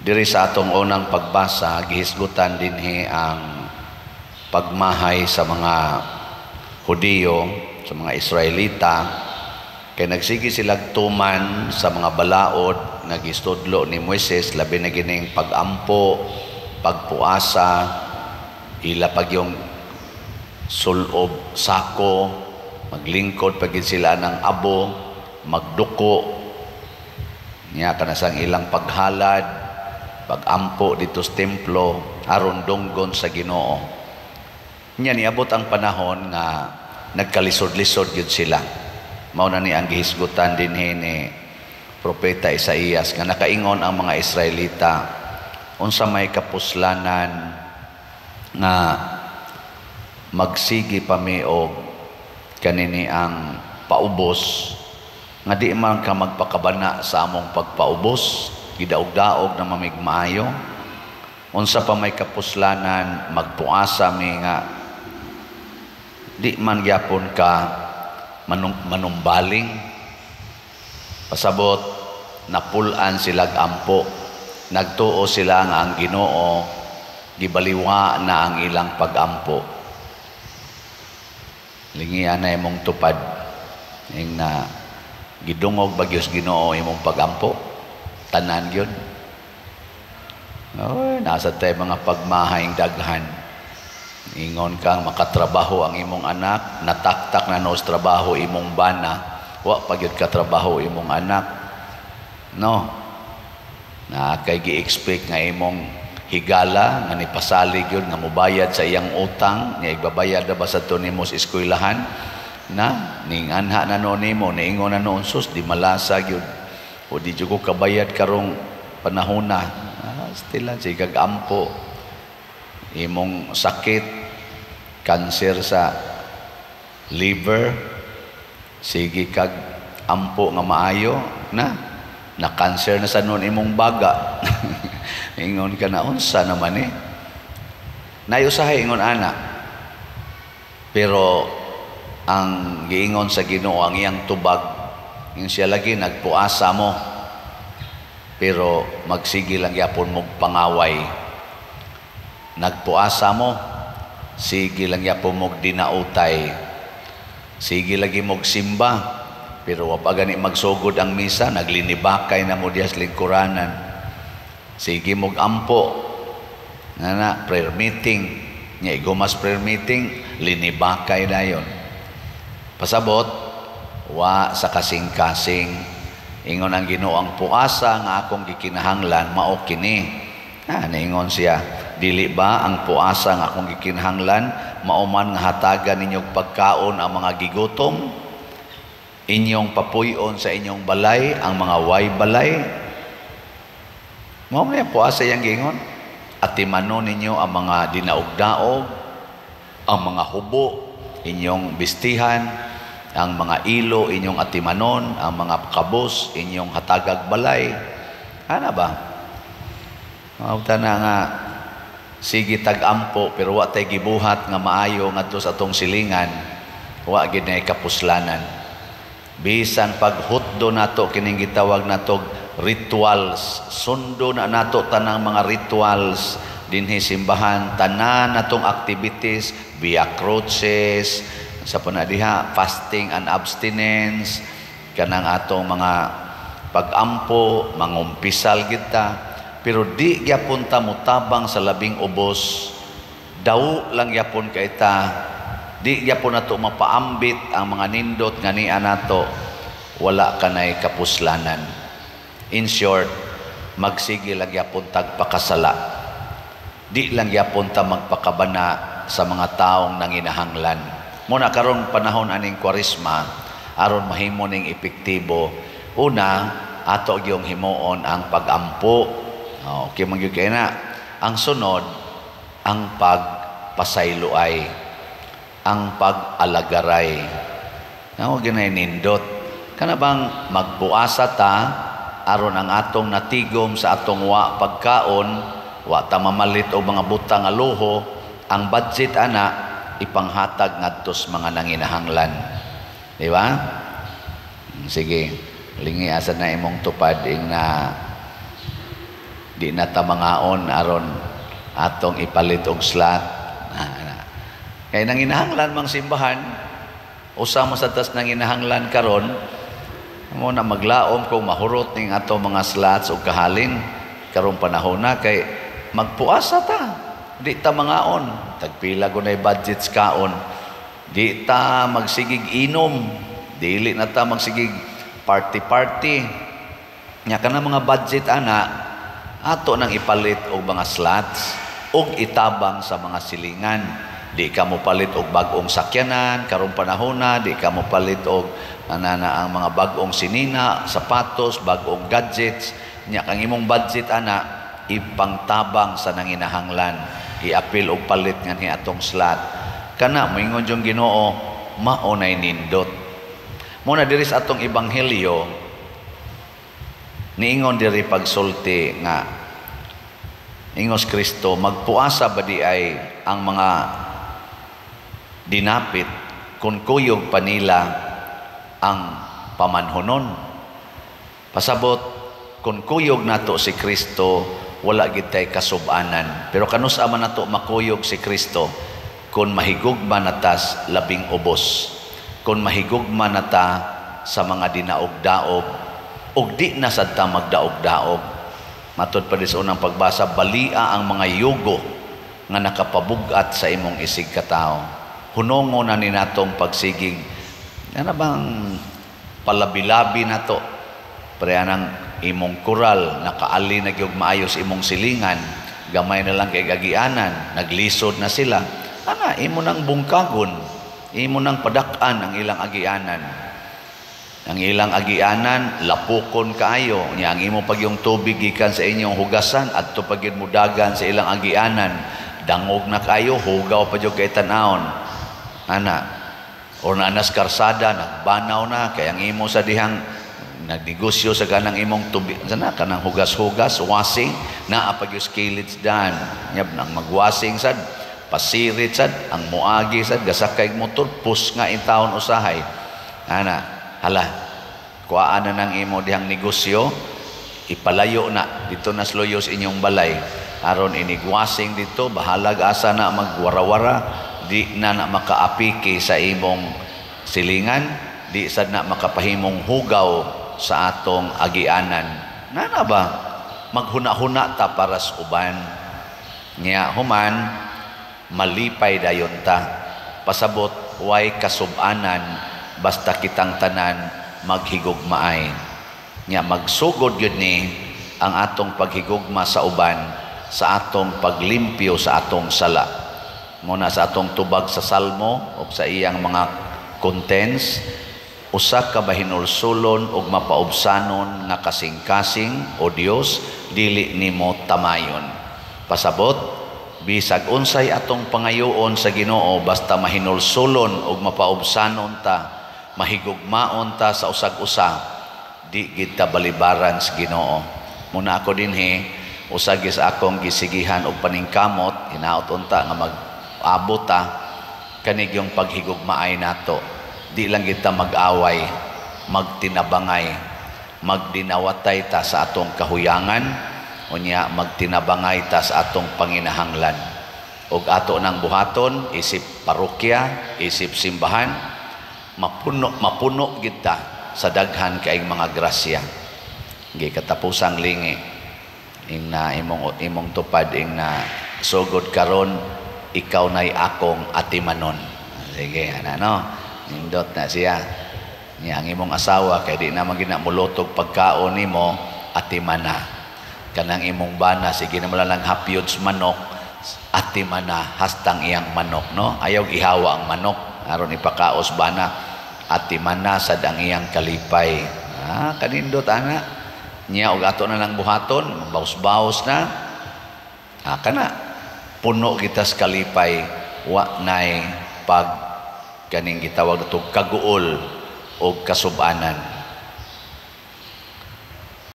Diri sa atong unang pagbasa, gihisgutan dinhi ang pagmahay sa mga Hudiyo, sa mga Israelita, kay nagsigi sila tuman sa mga balaod nga gistudlo ni Moises, labi na gining pagampo, pagpuasa, ila pag yung sulob sako, maglingkod pagid sila ng abo, magduko, niya kanasang ilang paghalad, pagampo dito sa templo aron dunggon sa Ginoo. Nya niabot ang panahon nga nagkalisod-lisod gyud sila. Mao na ni ang gihisgutan dinhi ni propeta Isaías nga nakaingon ang mga Israelita unsa may kapuslanan nga magsigi pami og kanini ang paubos nga di man ka magpakabana sa among pagpaubos, gidaog-daog na mamigmaayo. Unsa pa may kapuslanan magpuasa mi nga di man gyapon ka manumbaling. Pasabot napulan sila ampo, nagtuo sila nga ang Ginoo gibaliwa na ang ilang pagampo. Lingian na imong tupad ing na gidungog bagyos Ginoo imong pagampo, tanan yun. Oy, nasa tayo mga pagmahayng daghan. Ingon kang makatrabaho ang imong anak, nataktak na nos trabaho imong bana, wa pagyud ka trabaho imong anak. No. Na kay gi-expect nga imong higala nga nipasalig yun nga mobayad sa iyang utang, nga igbabayad na ba sa to nimo sa eskwelahan na ning anha na no nimo niingon na noon sus di malasag yun o di jud ko kabayad karong panahon na. Stilan si kagampo imong sakit, kanser sa liver, sige kag ampo nga maayo na cancer na sa noon imong baga. Ingon ka na unsa naman nayusahay ingon ana, pero ang giingon sa Ginoo ang iyang tubag yung siya lagi nagpuasa mo pero magsige lang yapon mo pangaway. Nagpuasa mo, sige lang yapon mo dinautay, sige lagi mo simba, pero wapa gani magsugod ang misa, naglinibakay na mo dias lingkuranan. Sige mo ampo, na prayer meeting, nga igumas prayer meeting, linibakay na yon. Pasabot, wa sa kasing-kasing. Ingon ang Ginoo ang puasa nga akong gikinahanglan mao kini. Naingon siya, dili ba ang puasa nga akong gikinahanglan mao man nga hatagan ninyong pagkaon ang mga gigutom, inyong papuyon sa inyong balay ang mga way balay. Mao man puasa yang gingon. Atimanon ninyo ang mga dinaog-daog, ang mga hubo inyong bistihan, ang mga ilo inyong atimanon, ang mga kabos inyong hatagag balay. Ana ba? Mauta na nga sige tagampo pero wa tay gibuhat nga maayo ngadto sa atong silingan, wa gid na kapuslanan. Bisan paghutdo nato kining gitawag nato rituals, sundo na nato tanang mga rituals dinhi simbahan, tanan natong activities, Via Crucis, sa panadiha fasting and abstinence, kanang atong mga pagampo, mangumpisal kita, pero di gyapon ta mutabang sa labing ubos, daw lang gyapon kay ta, di gyapon nato mapaambit ang mga nindot nga niya nato, wala kanay kapuslanan. In short, magsige lang gyapon tagpakasala, di lang gyapon ta magpakabana sa mga taong nanginahanglan. Muna karon panahon aning Kwaresma aron mahimo ning epektibo, una ato gyung himuon ang pagampo. Okay man gyud kay na. Ang sunod ang pagpasayloay, ang pag-alagaray. Nao ginay nindot kana bang magpuasa ta aron ang atong natigom sa atong wa pagkaon, wa ta mamalit og mga butang nga luho, ang budget ana ipanghatag ngadto sa mga nanginahanglan. Di ba? Sige, lingi asa na imong tupad ing na Di na ta mangaon aron atong ipalit og slot. Kaya nanginahanglan mang simbahan, usa mo sa tas nanginahanglan karon mo na maglaom kung mahurot ning ato mga slots o kahalin karong panahon na kay magpuasa ta. Di ta mangaon, tagpila gunay budgets kaon. Di ta magsigig inom, dili na ta magsigig party-party. Nya kana mga budget ana ato nang ipalit og mga slots og itabang sa mga silingan. Di ka mo palit og bag-ong sakyanan karong panahon na, di ka mo palit og ang mga bag-ong sinina, sapatos, bag-ong gadgets. Nya kang imong budget ana ipangtabang sa nanginahanglan, iapil og palit nga ni atong slot. Kana moingon yung Ginoo, maunay nindot. Muna diri sa atong ebanghelyo niingon diri pagsulti nga ingos Kristo, magpuasa ba di ay ang mga dinapit kung kuyog pa nila ang pamanhonon. Pasabot, kung kuyog nato si Kristo, wala gitay kasub-anan. Pero kanusa man nato makuyog si Kristo, kung mahigugma natas labing ubos, kung mahigugma nata sa mga dinaog-daog, ug di na sad ta magdaog-daog. Matod pa dis unang pagbasa, balia ang mga yugo nga nakapabugat sa imong isig katao. Hunongo na ni natong pagsigig. Ano bang palabi-labi na to? Pareha ng imong kural, nakaali na gyud maayos imong silingan, gamay na lang kay gagianan, naglisod na sila. Ana, imo nang bungkagon, imo nang padak-an ang ilang agianan. Ang ilang agianan, lapukon kaayo. Nya ang imo pag yung tubig gikan sa inyong hugasan, adto pagid mudagan sa ilang agianan, dangog na kayo, hugaw pa jud kay tan-awon. Ana, o nanas karsada, nagbanaw na, kaya ang imo sa dihang nagnegosyo sa ganang imong tubig, sana kanang hugas-hugas, washing, naapag yung skillets dan, nyab nang magwashing sad, pasirit sad, ang muagi sad, gasakay motor, pus nga intawon usahay. Ana, hala, kuhaan na ng imo dihang negosyo, ipalayo na, dito na sloyos inyong balay, aron inigwashing dito, bahalag asa na magwara-wara, di na makaapiki sa imong silingan, di sad na makapahimong hugaw sa atong agianan. Nana ba maghuna-huna ta para sa uban? Nya human malipay dayon ta. Pasabot way kasub-anan basta kitang tanan maghigugmaay. Nya magsugod yun ni ang atong paghigugma sa uban sa atong paglimpyo sa atong sala. Muna sa atong tubag sa Salmo o sa iyang mga contents, usa ka bahinulsulon og mapaubsanon nga kasing-kasing o Dios, dili nimo tamayon. Pasabot, bisag unsay atong pangayoon sa Ginoo, basta mahinulsulon og mapaubsanon ta, mahigugmaon ta sa usag-usa, di gid ta balibaran sa Ginoo. Muna ako dinhi, usag sa akong gisigihan og paningkamot, hinaot unta nga abot ta kanig yung paghigugmaay nato. Di lang kita mag-away, magtinabangay, magdinawatay ta sa atong kahuyangan, unya magtinabangay ta sa atong panginahanglan. Og ato nang buhaton, isip parokya, isip simbahan, mapuno kita sa daghan kaayong mga grasya. Gi katapusang lingi ing na imong tupad ing na sugod karon, ikaw na'y akong atimanon. Sige, ano, nindot na siya. Niya, ang imong asawa, kaya di naman ginamulotog pagkaon ni mo, atimana. Kanang imong bana, sige naman lang hapyods manok, atimana, hastang iyang manok, no? Ayaw ihawa ang manok, aron ipakaos bana, atimana sad ang iyang kalipay. Kanindot, ana. Niya, og ato na lang buhaton, baus-baus na. Kana. Puno kita sa kalipay, wa nay pag kaning gitawag nato kaguol o kasub-anan.